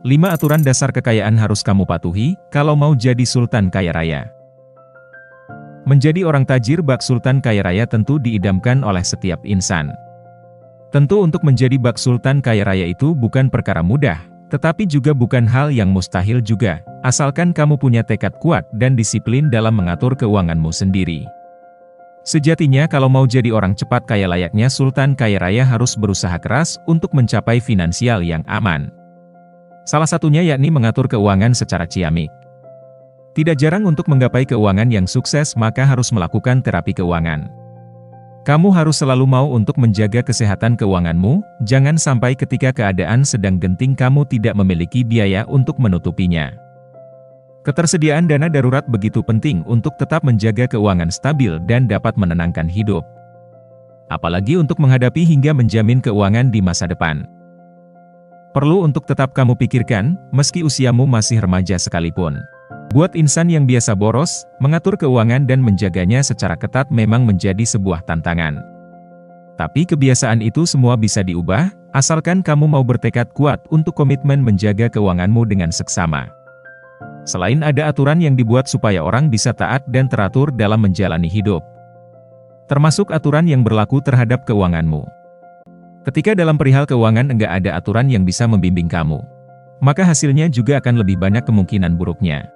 5 aturan dasar kekayaan harus kamu patuhi, kalau mau jadi sultan kaya raya. Menjadi orang tajir bak sultan kaya raya tentu diidamkan oleh setiap insan. Tentu untuk menjadi bak sultan kaya raya itu bukan perkara mudah, tetapi juga bukan hal yang mustahil juga, asalkan kamu punya tekad kuat dan disiplin dalam mengatur keuanganmu sendiri. Sejatinya kalau mau jadi orang cepat kaya layaknya sultan kaya raya harus berusaha keras untuk mencapai finansial yang aman. Salah satunya yakni mengatur keuangan secara ciamik. Tidak jarang untuk menggapai keuangan yang sukses maka harus melakukan terapi keuangan. Kamu harus selalu mau untuk menjaga kesehatan keuanganmu, jangan sampai ketika keadaan sedang genting kamu tidak memiliki biaya untuk menutupinya. Ketersediaan dana darurat begitu penting untuk tetap menjaga keuangan stabil dan dapat menenangkan hidup. Apalagi untuk menghadapi hingga menjamin keuangan di masa depan. Perlu untuk tetap kamu pikirkan, meski usiamu masih remaja sekalipun. Buat insan yang biasa boros, mengatur keuangan dan menjaganya secara ketat memang menjadi sebuah tantangan. Tapi kebiasaan itu semua bisa diubah, asalkan kamu mau bertekad kuat untuk komitmen menjaga keuanganmu dengan seksama. Selain ada aturan yang dibuat supaya orang bisa taat dan teratur dalam menjalani hidup. Termasuk aturan yang berlaku terhadap keuanganmu. Ketika dalam perihal keuangan enggak ada aturan yang bisa membimbing kamu, maka hasilnya juga akan lebih banyak kemungkinan buruknya.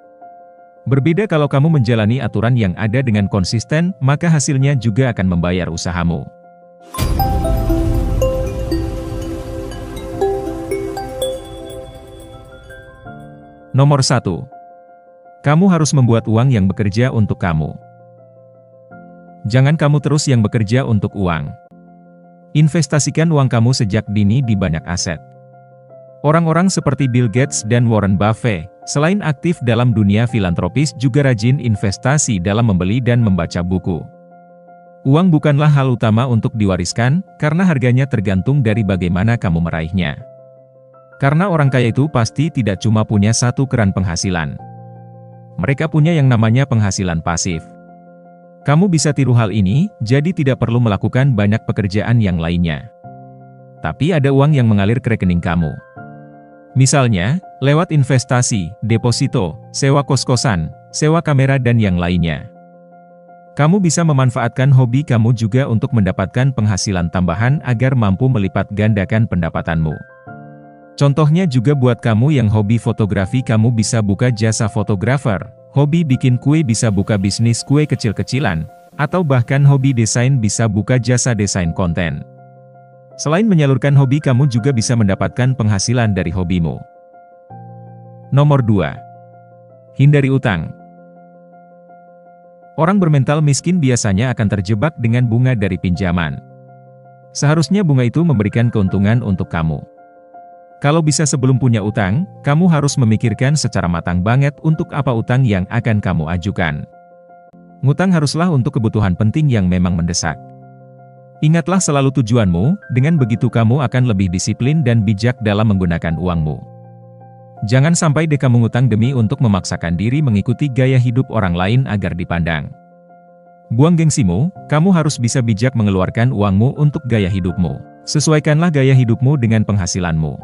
Berbeda kalau kamu menjalani aturan yang ada dengan konsisten, maka hasilnya juga akan membayar usahamu. Nomor 1. Kamu harus membuat uang yang bekerja untuk kamu. Jangan kamu terus yang bekerja untuk uang. Investasikan uang kamu sejak dini di banyak aset. Orang-orang seperti Bill Gates dan Warren Buffett, selain aktif dalam dunia filantropis juga rajin investasi dalam membeli dan membaca buku. Uang bukanlah hal utama untuk diwariskan, karena harganya tergantung dari bagaimana kamu meraihnya. Karena orang kaya itu pasti tidak cuma punya satu keran penghasilan. Mereka punya yang namanya penghasilan pasif. Kamu bisa tiru hal ini, jadi tidak perlu melakukan banyak pekerjaan yang lainnya. Tapi ada uang yang mengalir ke rekening kamu. Misalnya, lewat investasi, deposito, sewa kos-kosan, sewa kamera dan yang lainnya. Kamu bisa memanfaatkan hobi kamu juga untuk mendapatkan penghasilan tambahan agar mampu melipat gandakan pendapatanmu. Contohnya juga buat kamu yang hobi fotografi kamu bisa buka jasa fotografer. Hobi bikin kue bisa buka bisnis kue kecil-kecilan, atau bahkan hobi desain bisa buka jasa desain konten. Selain menyalurkan hobi kamu juga bisa mendapatkan penghasilan dari hobimu. Nomor 2. Hindari utang. Orang bermental miskin biasanya akan terjebak dengan bunga dari pinjaman. Seharusnya bunga itu memberikan keuntungan untuk kamu. Kalau bisa sebelum punya utang, kamu harus memikirkan secara matang banget untuk apa utang yang akan kamu ajukan. Ngutang haruslah untuk kebutuhan penting yang memang mendesak. Ingatlah selalu tujuanmu, dengan begitu kamu akan lebih disiplin dan bijak dalam menggunakan uangmu. Jangan sampai deh kamu ngutang demi untuk memaksakan diri mengikuti gaya hidup orang lain agar dipandang. Buang gengsimu, kamu harus bisa bijak mengeluarkan uangmu untuk gaya hidupmu. Sesuaikanlah gaya hidupmu dengan penghasilanmu.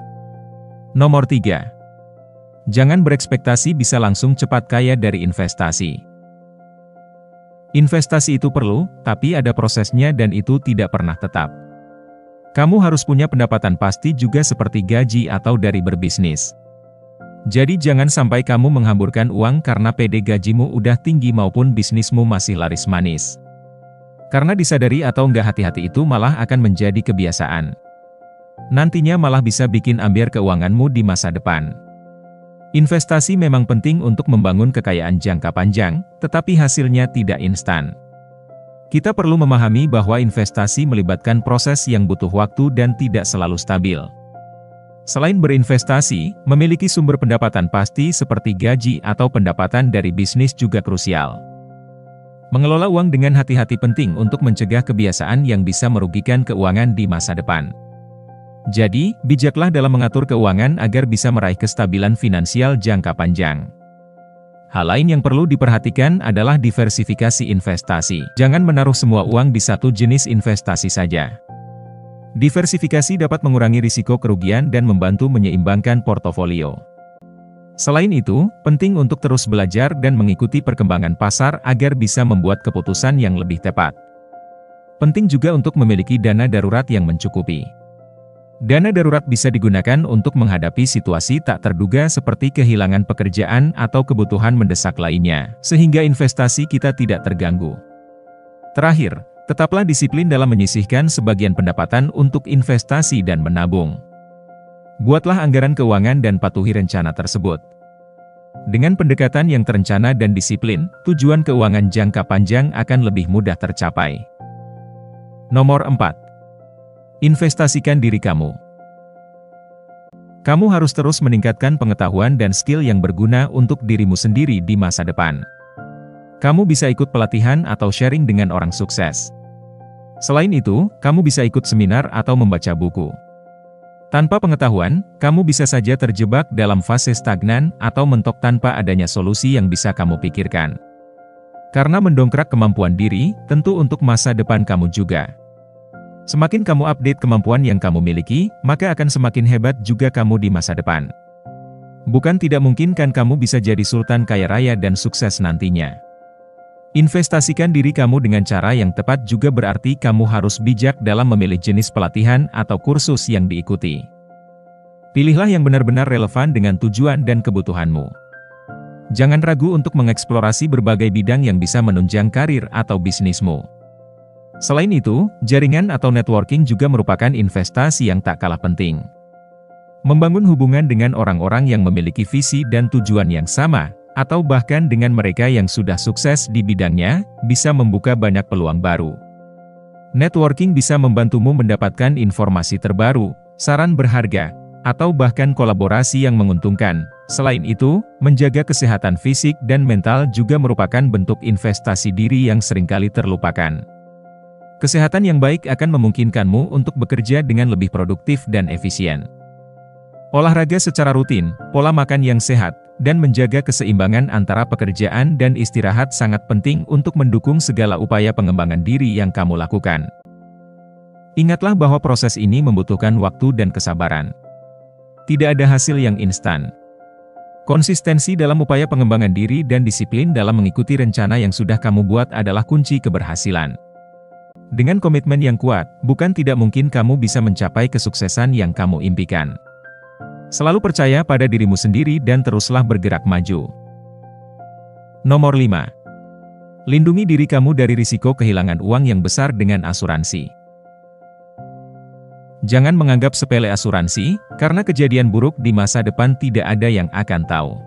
Nomor 3. Jangan berekspektasi bisa langsung cepat kaya dari investasi. Investasi itu perlu, tapi ada prosesnya dan itu tidak pernah tetap. Kamu harus punya pendapatan pasti juga seperti gaji atau dari berbisnis. Jadi jangan sampai kamu menghamburkan uang karena pede gajimu udah tinggi maupun bisnismu masih laris manis. Karena disadari atau nggak hati-hati itu malah akan menjadi kebiasaan. Nantinya malah bisa bikin ambiar keuanganmu di masa depan. Investasi memang penting untuk membangun kekayaan jangka panjang, tetapi hasilnya tidak instan. Kita perlu memahami bahwa investasi melibatkan proses yang butuh waktu dan tidak selalu stabil. Selain berinvestasi, memiliki sumber pendapatan pasti seperti gaji atau pendapatan dari bisnis juga krusial. Mengelola uang dengan hati-hati penting untuk mencegah kebiasaan yang bisa merugikan keuangan di masa depan. Jadi, bijaklah dalam mengatur keuangan agar bisa meraih kestabilan finansial jangka panjang. Hal lain yang perlu diperhatikan adalah diversifikasi investasi. Jangan menaruh semua uang di satu jenis investasi saja. Diversifikasi dapat mengurangi risiko kerugian dan membantu menyeimbangkan portofolio. Selain itu, penting untuk terus belajar dan mengikuti perkembangan pasar agar bisa membuat keputusan yang lebih tepat. Penting juga untuk memiliki dana darurat yang mencukupi. Dana darurat bisa digunakan untuk menghadapi situasi tak terduga seperti kehilangan pekerjaan atau kebutuhan mendesak lainnya, sehingga investasi kita tidak terganggu. Terakhir, tetaplah disiplin dalam menyisihkan sebagian pendapatan untuk investasi dan menabung. Buatlah anggaran keuangan dan patuhi rencana tersebut. Dengan pendekatan yang terencana dan disiplin, tujuan keuangan jangka panjang akan lebih mudah tercapai. Nomor 4. Investasikan diri kamu. Kamu harus terus meningkatkan pengetahuan dan skill yang berguna untuk dirimu sendiri di masa depan. Kamu bisa ikut pelatihan atau sharing dengan orang sukses. Selain itu, kamu bisa ikut seminar atau membaca buku. Tanpa pengetahuan, kamu bisa saja terjebak dalam fase stagnan atau mentok tanpa adanya solusi yang bisa kamu pikirkan. Karena mendongkrak kemampuan diri, tentu untuk masa depan kamu juga. Semakin kamu update kemampuan yang kamu miliki, maka akan semakin hebat juga kamu di masa depan. Bukan tidak mungkin kan kamu bisa jadi sultan kaya raya dan sukses nantinya. Investasikan diri kamu dengan cara yang tepat juga berarti kamu harus bijak dalam memilih jenis pelatihan atau kursus yang diikuti. Pilihlah yang benar-benar relevan dengan tujuan dan kebutuhanmu. Jangan ragu untuk mengeksplorasi berbagai bidang yang bisa menunjang karir atau bisnismu. Selain itu, jaringan atau networking juga merupakan investasi yang tak kalah penting. Membangun hubungan dengan orang-orang yang memiliki visi dan tujuan yang sama, atau bahkan dengan mereka yang sudah sukses di bidangnya, bisa membuka banyak peluang baru. Networking bisa membantumu mendapatkan informasi terbaru, saran berharga, atau bahkan kolaborasi yang menguntungkan. Selain itu, menjaga kesehatan fisik dan mental juga merupakan bentuk investasi diri yang seringkali terlupakan. Kesehatan yang baik akan memungkinkanmu untuk bekerja dengan lebih produktif dan efisien. Olahraga secara rutin, pola makan yang sehat, dan menjaga keseimbangan antara pekerjaan dan istirahat sangat penting untuk mendukung segala upaya pengembangan diri yang kamu lakukan. Ingatlah bahwa proses ini membutuhkan waktu dan kesabaran. Tidak ada hasil yang instan. Konsistensi dalam upaya pengembangan diri dan disiplin dalam mengikuti rencana yang sudah kamu buat adalah kunci keberhasilan. Dengan komitmen yang kuat, bukan tidak mungkin kamu bisa mencapai kesuksesan yang kamu impikan. Selalu percaya pada dirimu sendiri dan teruslah bergerak maju. Nomor 5. Lindungi diri kamu dari risiko kehilangan uang yang besar dengan asuransi. Jangan menganggap sepele asuransi, karena kejadian buruk di masa depan tidak ada yang akan tahu.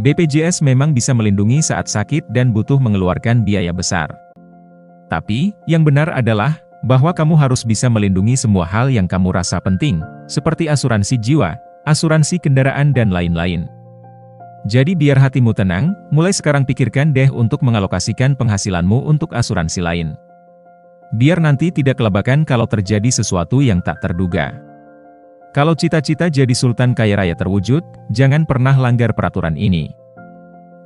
BPJS memang bisa melindungi saat sakit dan butuh mengeluarkan biaya besar. Tapi, yang benar adalah, bahwa kamu harus bisa melindungi semua hal yang kamu rasa penting, seperti asuransi jiwa, asuransi kendaraan dan lain-lain. Jadi biar hatimu tenang, mulai sekarang pikirkan deh untuk mengalokasikan penghasilanmu untuk asuransi lain. Biar nanti tidak kelabakan kalau terjadi sesuatu yang tak terduga. Kalau cita-cita jadi sultan kaya raya terwujud, jangan pernah langgar peraturan ini.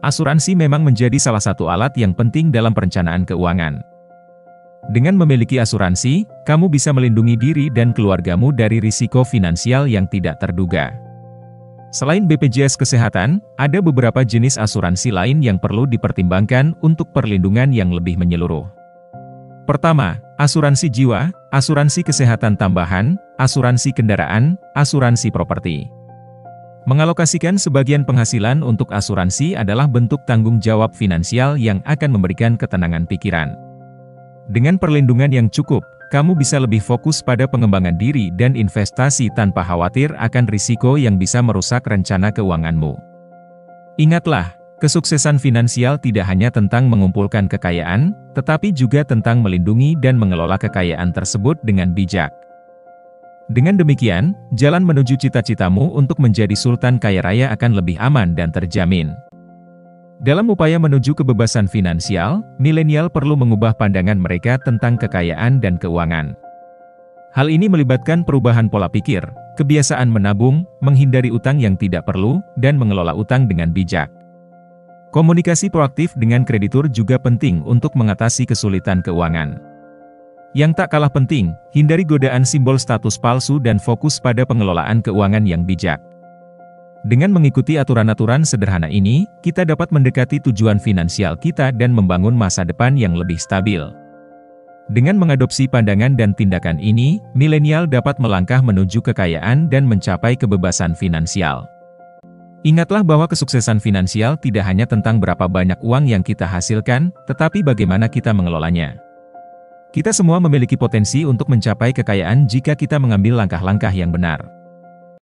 Asuransi memang menjadi salah satu alat yang penting dalam perencanaan keuangan. Dengan memiliki asuransi, kamu bisa melindungi diri dan keluargamu dari risiko finansial yang tidak terduga. Selain BPJS Kesehatan, ada beberapa jenis asuransi lain yang perlu dipertimbangkan untuk perlindungan yang lebih menyeluruh. Pertama, asuransi jiwa, asuransi kesehatan tambahan, asuransi kendaraan, asuransi properti. Mengalokasikan sebagian penghasilan untuk asuransi adalah bentuk tanggung jawab finansial yang akan memberikan ketenangan pikiran. Dengan perlindungan yang cukup, kamu bisa lebih fokus pada pengembangan diri dan investasi tanpa khawatir akan risiko yang bisa merusak rencana keuanganmu. Ingatlah, kesuksesan finansial tidak hanya tentang mengumpulkan kekayaan, tetapi juga tentang melindungi dan mengelola kekayaan tersebut dengan bijak. Dengan demikian, jalan menuju cita-citamu untuk menjadi sultan kaya raya akan lebih aman dan terjamin. Dalam upaya menuju kebebasan finansial, milenial perlu mengubah pandangan mereka tentang kekayaan dan keuangan. Hal ini melibatkan perubahan pola pikir, kebiasaan menabung, menghindari utang yang tidak perlu, dan mengelola utang dengan bijak. Komunikasi proaktif dengan kreditur juga penting untuk mengatasi kesulitan keuangan. Yang tak kalah penting, hindari godaan simbol status palsu dan fokus pada pengelolaan keuangan yang bijak. Dengan mengikuti aturan-aturan sederhana ini, kita dapat mendekati tujuan finansial kita dan membangun masa depan yang lebih stabil. Dengan mengadopsi pandangan dan tindakan ini, milenial dapat melangkah menuju kekayaan dan mencapai kebebasan finansial. Ingatlah bahwa kesuksesan finansial tidak hanya tentang berapa banyak uang yang kita hasilkan, tetapi bagaimana kita mengelolanya. Kita semua memiliki potensi untuk mencapai kekayaan jika kita mengambil langkah-langkah yang benar.